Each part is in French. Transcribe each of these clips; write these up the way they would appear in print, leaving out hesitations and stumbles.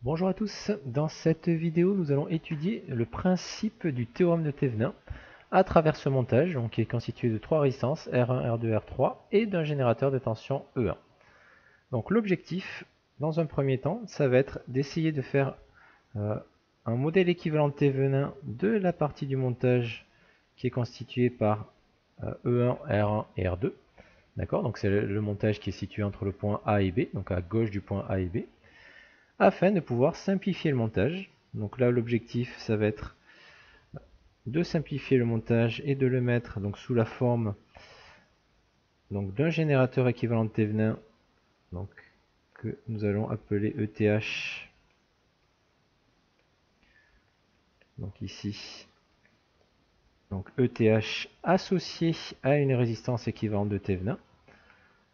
Bonjour à tous, dans cette vidéo nous allons étudier le principe du théorème de Thévenin à travers ce montage qui est constitué de trois résistances R1, R2, R3 et d'un générateur de tension E1. Donc l'objectif dans un premier temps ça va être d'essayer de faire un modèle équivalent de Thévenin de la partie du montage qui est constituée par E1, R1 et R2. D'accord, donc c'est le montage qui est situé entre le point A et B, donc à gauche du point A et B, afin de pouvoir simplifier le montage. Donc là l'objectif ça va être de simplifier le montage et de le mettre donc sous la forme d'un générateur équivalent de Thévenin donc, que nous allons appeler ETH, donc ici, donc ETH associé à une résistance équivalente de Thévenin,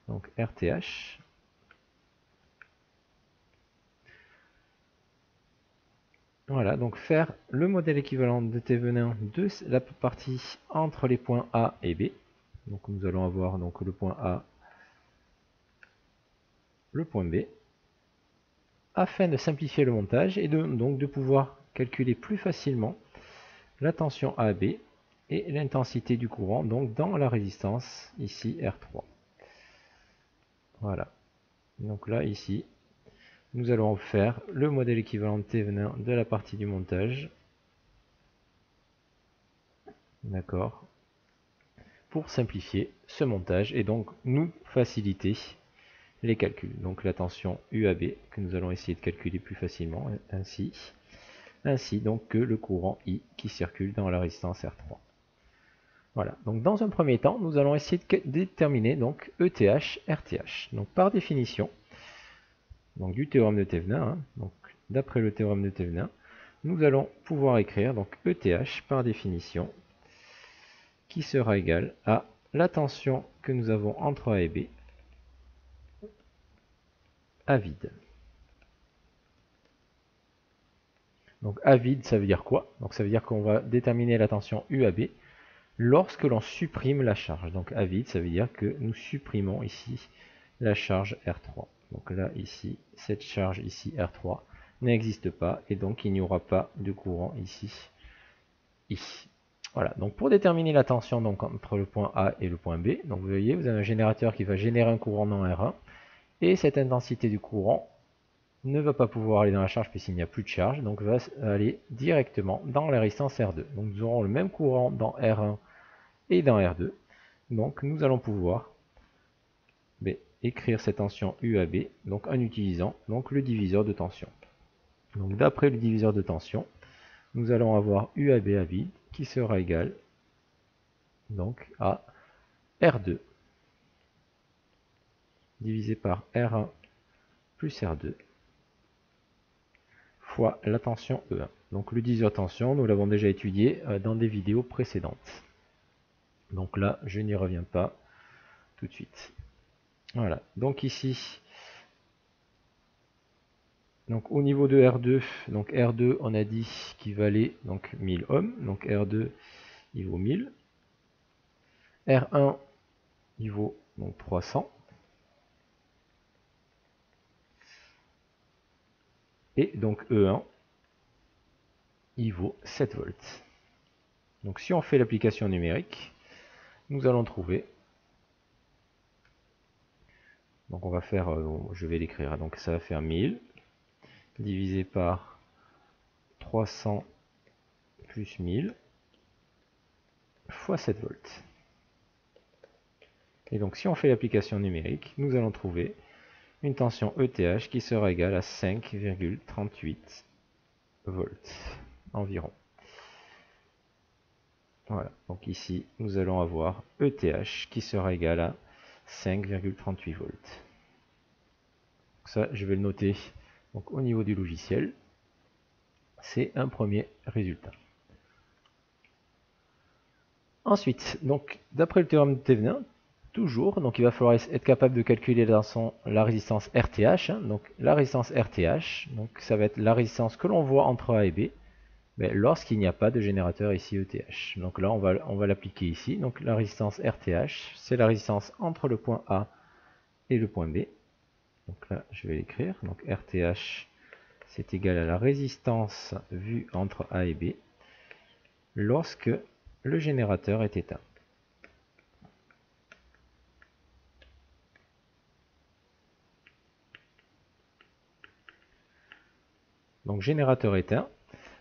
donc RTH. Voilà, donc faire le modèle équivalent de Thévenin de la partie entre les points A et B. Donc nous allons avoir donc le point A, le point B, afin de simplifier le montage et donc de pouvoir calculer plus facilement la tension AB et l'intensité du courant donc dans la résistance ici R3. Voilà, donc là ici nous allons faire le modèle équivalent de Thévenin de la partie du montage, d'accord, pour simplifier ce montage et donc nous faciliter les calculs. Donc la tension UAB que nous allons essayer de calculer plus facilement ainsi donc que le courant I qui circule dans la résistance R3. Voilà, donc dans un premier temps, nous allons essayer de déterminer donc ETH, RTH. Donc par définition, donc du théorème de Thévenin, donc d'après le théorème de Thévenin, nous allons pouvoir écrire donc ETH par définition qui sera égal à la tension que nous avons entre A et B à vide. Donc à vide, ça veut dire quoi? Donc ça veut dire qu'on va déterminer la tension UAB lorsque l'on supprime la charge. Donc à vide, ça veut dire que nous supprimons ici la charge R3. Donc là, ici, cette charge ici, R3, n'existe pas, et donc il n'y aura pas de courant ici, I. Voilà, donc pour déterminer la tension donc, entre le point A et le point B, donc vous voyez, vous avez un générateur qui va générer un courant dans R1, et cette intensité du courant ne va pas pouvoir aller dans la charge puisqu'il n'y a plus de charge, donc va aller directement dans la résistance R2. Donc nous aurons le même courant dans R1 et dans R2. Donc nous allons pouvoir écrire cette tension UAB donc en utilisant donc le diviseur de tension. Donc d'après le diviseur de tension, nous allons avoir UAB à vide qui sera égal donc à R2 divisé par R1 plus R2 fois la tension E1. Donc le diviseur de tension, nous l'avons déjà étudié dans des vidéos précédentes. Donc là, je n'y reviens pas tout de suite. Voilà, donc ici, donc au niveau de R2, donc R2 on a dit qu'il valait donc 1000 ohms, donc R2 il vaut 1000. R1 il vaut donc 300. Et donc E1 il vaut 7 volts. Donc si on fait l'application numérique, nous allons trouver, donc on va faire, je vais l'écrire, donc ça va faire 1000 divisé par 300 plus 1000 fois 7 volts. Et donc si on fait l'application numérique, nous allons trouver une tension ETH qui sera égale à 5,38 volts environ. Voilà, donc ici nous allons avoir ETH qui sera égal à 5,38 volts. Ça, je vais le noter donc, au niveau du logiciel. C'est un premier résultat. Ensuite, donc d'après le théorème de Thévenin, toujours, donc il va falloir être capable de calculer la résistance RTH. Donc la résistance RTH, donc ça va être la résistance que l'on voit entre A et B, mais lorsqu'il n'y a pas de générateur ici ETH. Donc là, on va l'appliquer ici. Donc la résistance RTH, c'est la résistance entre le point A et le point B. Donc là, je vais l'écrire. Donc RTH, c'est égal à la résistance vue entre A et B lorsque le générateur est éteint. Donc générateur éteint,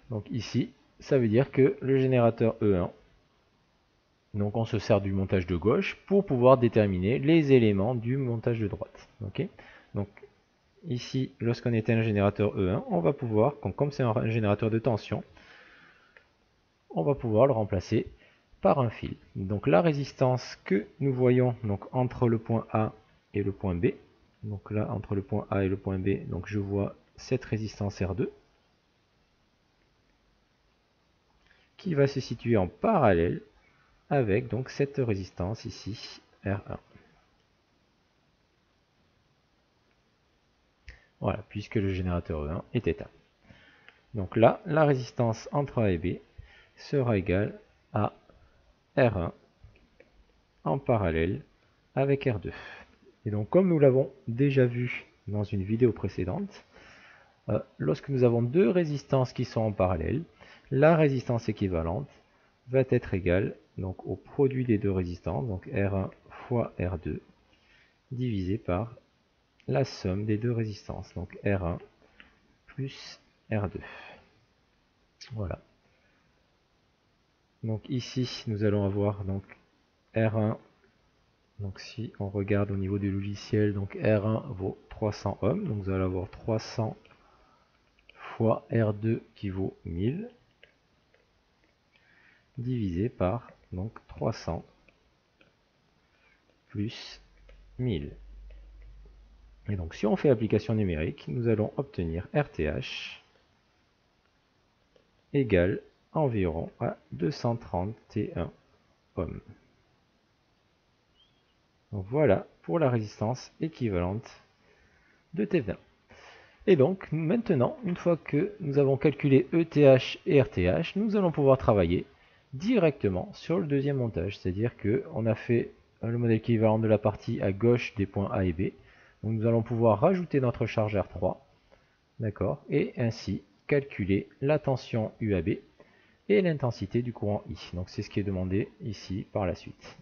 donc ici ça veut dire que le générateur E1, donc on se sert du montage de gauche pour pouvoir déterminer les éléments du montage de droite. Okay, donc ici, lorsqu'on éteint le générateur E1, on va pouvoir, comme c'est un générateur de tension, on va pouvoir le remplacer par un fil. Donc la résistance que nous voyons donc, entre le point A et le point B, donc là entre le point A et le point B, donc je vois cette résistance R2 qui va se situer en parallèle avec donc cette résistance ici R1. Voilà, puisque le générateur E1 est éteint. Donc là, la résistance entre A et B sera égale à R1 en parallèle avec R2. Et donc comme nous l'avons déjà vu dans une vidéo précédente, lorsque nous avons deux résistances qui sont en parallèle, la résistance équivalente va être égale donc, au produit des deux résistances, donc R1 fois R2, divisé par la somme des deux résistances, donc R1 plus R2. Voilà. Donc ici, nous allons avoir donc R1. Donc si on regarde au niveau du logiciel, donc R1 vaut 300 ohms, donc vous allez avoir 300 fois R2 qui vaut 1000, divisé par donc 300 plus 1000. Et donc si on fait application numérique, nous allons obtenir RTH égale environ à 231 ohms. Donc voilà pour la résistance équivalente de Thevenin. Et donc maintenant, une fois que nous avons calculé ETH et RTH, nous allons pouvoir travailler directement sur le deuxième montage. C'est-à-dire qu'on a fait le modèle équivalent de la partie à gauche des points A et B. Donc nous allons pouvoir rajouter notre charge R3, d'accord, et ainsi calculer la tension UAB et l'intensité du courant I. Donc c'est ce qui est demandé ici par la suite.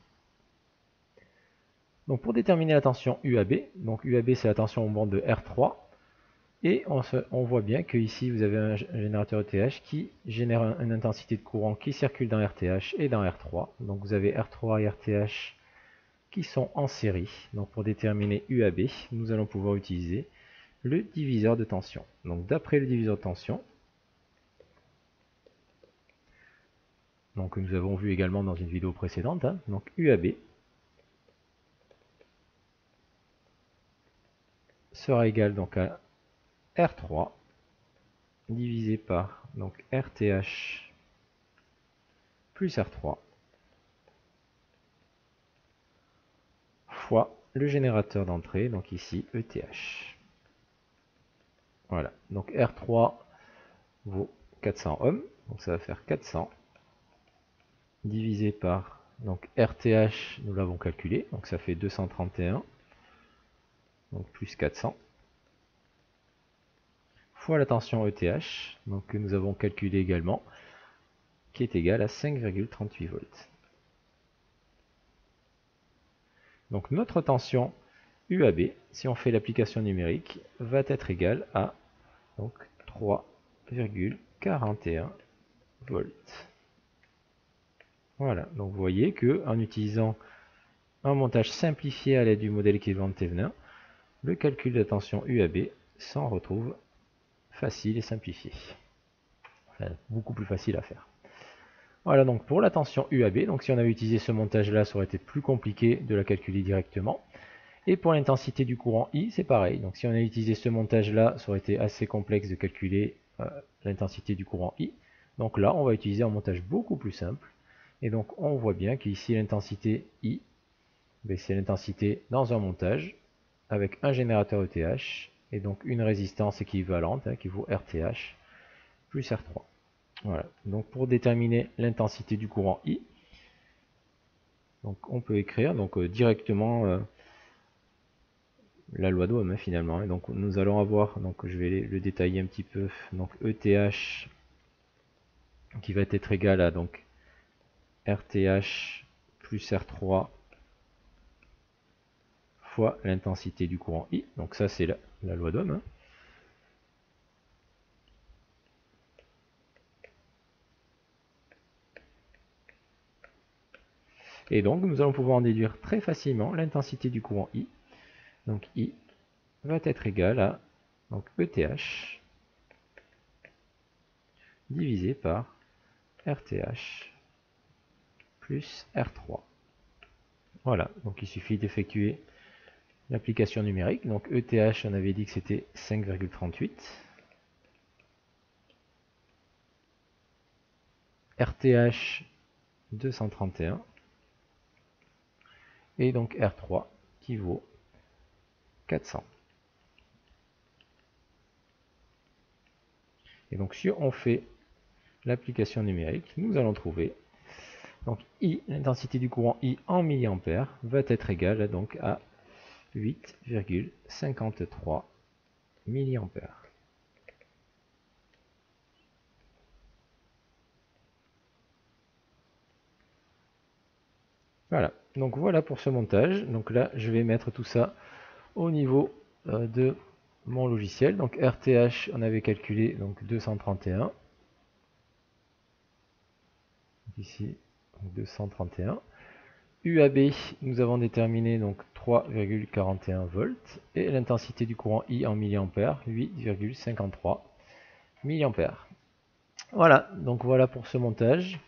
Donc pour déterminer la tension UAB, donc UAB c'est la tension aux bandes de R3, et on voit bien que ici vous avez un générateur ETH qui génère une intensité de courant qui circule dans RTH et dans R3. Donc vous avez R3 et RTH qui sont en série. Donc pour déterminer UAB, nous allons pouvoir utiliser le diviseur de tension. Donc d'après le diviseur de tension, donc nous avons vu également dans une vidéo précédente, donc UAB sera égal donc à R3 divisé par donc RTH plus R3 fois le générateur d'entrée, donc ici ETH. Voilà, donc R3 vaut 400 ohms, donc ça va faire 400 divisé par donc RTH, nous l'avons calculé, donc ça fait 231, donc plus 400, fois la tension ETH, donc que nous avons calculé également, qui est égale à 5,38 volts. Donc notre tension UAB, si on fait l'application numérique, va être égale à 3,41 volts. Voilà, donc vous voyez que en utilisant un montage simplifié à l'aide du modèle équivalent de Thevenin, le calcul de la tension UAB s'en retrouve facile et simplifié. Enfin, beaucoup plus facile à faire. Voilà donc pour la tension UAB, donc si on avait utilisé ce montage là, ça aurait été plus compliqué de la calculer directement. Et pour l'intensité du courant I, c'est pareil. Donc si on a utilisé ce montage là, ça aurait été assez complexe de calculer l'intensité du courant I. Donc là, on va utiliser un montage beaucoup plus simple. Et donc on voit bien qu'ici l'intensité I, c'est l'intensité dans un montage avec un générateur ETH et donc une résistance équivalente qui vaut RTH plus R3. Voilà, donc pour déterminer l'intensité du courant I, donc on peut écrire donc directement la loi d'Ohm hein, finalement. Et donc nous allons avoir, donc je vais le détailler un petit peu, donc ETH qui va être égal à donc RTH plus R3 fois l'intensité du courant I. Donc ça c'est la loi d'Ohm. Hein. Et donc nous allons pouvoir en déduire très facilement l'intensité du courant I. Donc I va être égal à donc ETH divisé par RTH plus R3. Voilà, donc il suffit d'effectuer l'application numérique. Donc ETH, on avait dit que c'était 5,38. RTH 231. Et donc R3 qui vaut 400. Et donc si on fait l'application numérique, nous allons trouver donc I, l'intensité du courant I en milliampères, va être égale donc à 8,53 milliampères. Voilà, donc voilà pour ce montage. Donc là, je vais mettre tout ça au niveau de mon logiciel. Donc RTH, on avait calculé donc 231. Ici, 231. UAB, nous avons déterminé donc 3,41 volts et l'intensité du courant I en milliampères, 8,53 milliampères. Voilà, donc voilà pour ce montage.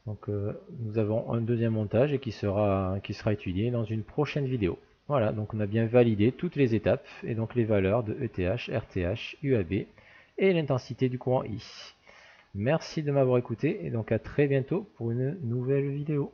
Donc nous avons un deuxième montage et qui sera étudié dans une prochaine vidéo. Voilà, donc on a bien validé toutes les étapes et donc les valeurs de ETH, RTH, UAB et l'intensité du courant I. Merci de m'avoir écouté et donc à très bientôt pour une nouvelle vidéo.